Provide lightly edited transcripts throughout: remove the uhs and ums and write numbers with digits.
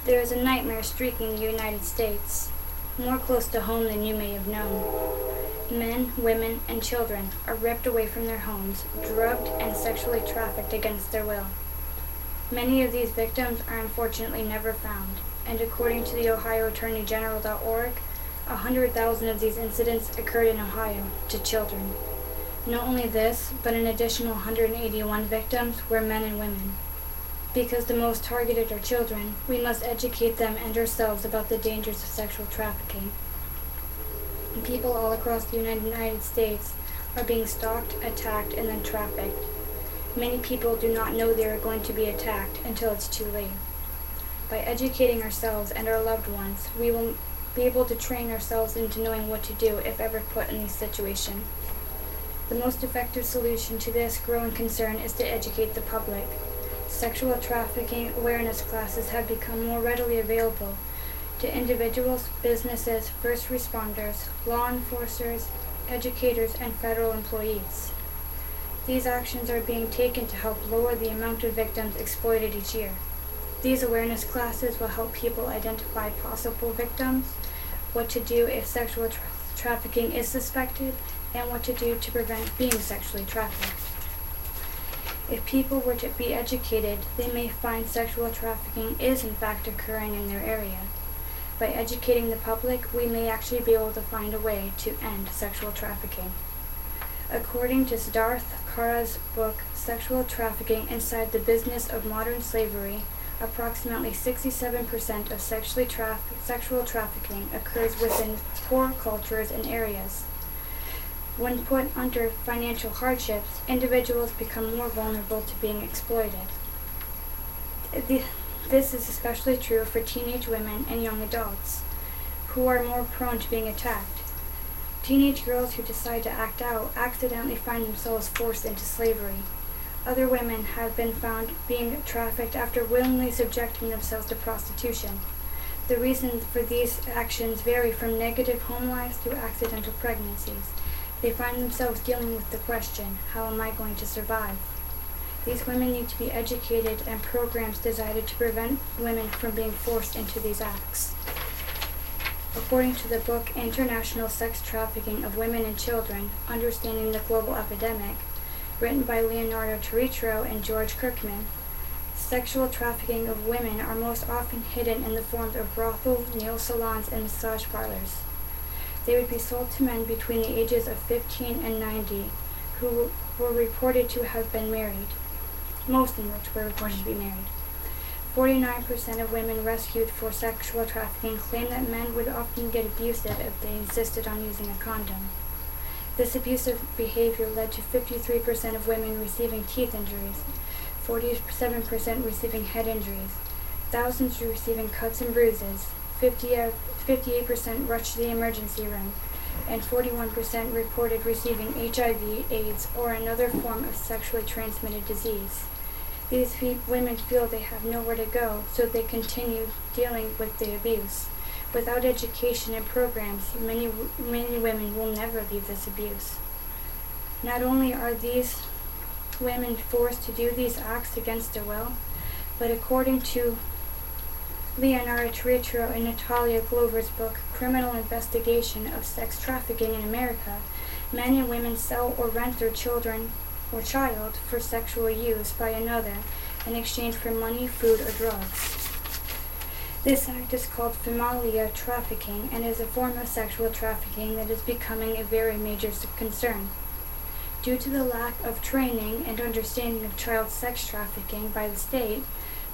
There is a nightmare streaking the United States, more close to home than you may have known. Men, women, and children are ripped away from their homes, drugged, and sexually trafficked against their will. Many of these victims are unfortunately never found, and according to the OhioAttorneyGeneral.org, 100,000 of these incidents occurred in Ohio to children. Not only this, but an additional 181 victims were men and women. Because the most targeted are children, we must educate them and ourselves about the dangers of sexual trafficking. People all across the United States are being stalked, attacked, and then trafficked. Many people do not know they are going to be attacked until it's too late. By educating ourselves and our loved ones, we will be able to train ourselves into knowing what to do if ever put in this situation. The most effective solution to this growing concern is to educate the public. Sexual trafficking awareness classes have become more readily available to individuals, businesses, first responders, law enforcers, educators, and federal employees. These actions are being taken to help lower the amount of victims exploited each year. These awareness classes will help people identify possible victims, what to do if sexual trafficking is suspected, and what to do to prevent being sexually trafficked. If people were to be educated, they may find sexual trafficking is in fact occurring in their area. By educating the public, we may actually be able to find a way to end sexual trafficking. According to Siddharth Kara's book, Sexual Trafficking Inside the Business of Modern Slavery, approximately 67% of sexual trafficking occurs within poor cultures and areas. When put under financial hardships, individuals become more vulnerable to being exploited. This is especially true for teenage women and young adults, who are more prone to being attacked. Teenage girls who decide to act out accidentally find themselves forced into slavery. Other women have been found being trafficked after willingly subjecting themselves to prostitution. The reasons for these actions vary from negative home lives to accidental pregnancies. They find themselves dealing with the question, how am I going to survive? These women need to be educated and programs designed to prevent women from being forced into these acts. According to the book International Sex Trafficking of Women and Children, Understanding the Global Epidemic, written by Leonardo Torritro and George Kirkman, sexual trafficking of women are most often hidden in the forms of brothels, nail salons, and massage parlors. They would be sold to men between the ages of 15 and 90 who were reported to have been married, most in which were reported to be married. 49% of women rescued for sexual trafficking claim that men would often get abusive if they insisted on using a condom. This abusive behavior led to 53% of women receiving teeth injuries, 47% receiving head injuries, thousands receiving cuts and bruises, 58% rushed to the emergency room, and 41% reported receiving HIV, AIDS, or another form of sexually transmitted disease. These women feel they have nowhere to go, so they continue dealing with the abuse. Without education and programs, many women will never leave this abuse. Not only are these women forced to do these acts against their will, but according to Leonardo Torritro and Natalia Glover's book, Criminal Investigation of Sex Trafficking in America, men and women sell or rent their children or child for sexual use by another in exchange for money, food, or drugs. This act is called familial trafficking and is a form of sexual trafficking that is becoming a very major concern. Due to the lack of training and understanding of child sex trafficking by the state,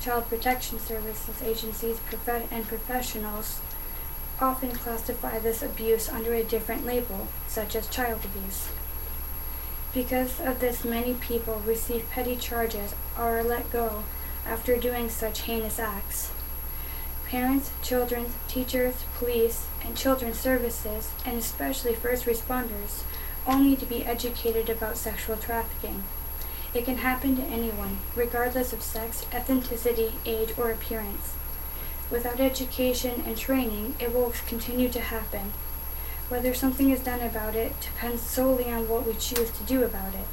Child Protection Services agencies and professionals often classify this abuse under a different label, such as child abuse. Because of this, many people receive petty charges or are let go after doing such heinous acts. Parents, children, teachers, police, and children's services, and especially first responders, all need to be educated about sexual trafficking. It can happen to anyone, regardless of sex, ethnicity, age, or appearance. Without education and training, it will continue to happen. Whether something is done about it depends solely on what we choose to do about it.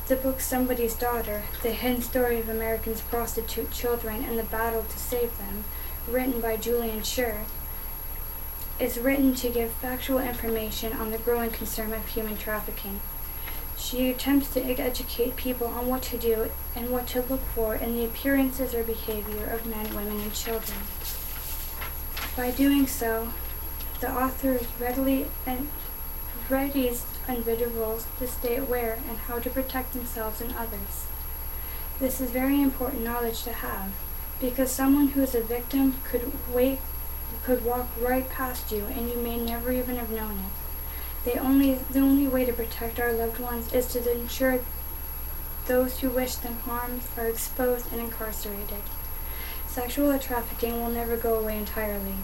The book Somebody's Daughter, The Hidden Story of Americans' Prostitute Children and the Battle to Save Them, written by Julian Schur, is written to give factual information on the growing concern of human trafficking. She attempts to educate people on what to do and what to look for in the appearances or behavior of men, women, and children. By doing so, the author readies individuals to stay aware and how to protect themselves and others. This is very important knowledge to have, because someone who is a victim could walk right past you and you may never even have known it. The only way to protect our loved ones is to ensure those who wish them harm are exposed and incarcerated. Sexual trafficking will never go away entirely,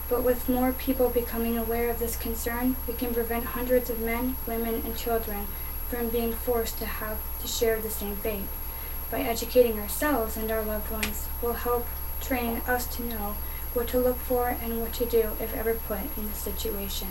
but with more people becoming aware of this concern, we can prevent hundreds of men, women, and children from being forced to share the same fate. By educating ourselves and our loved ones will help train us to know what to look for and what to do if ever put in this situation.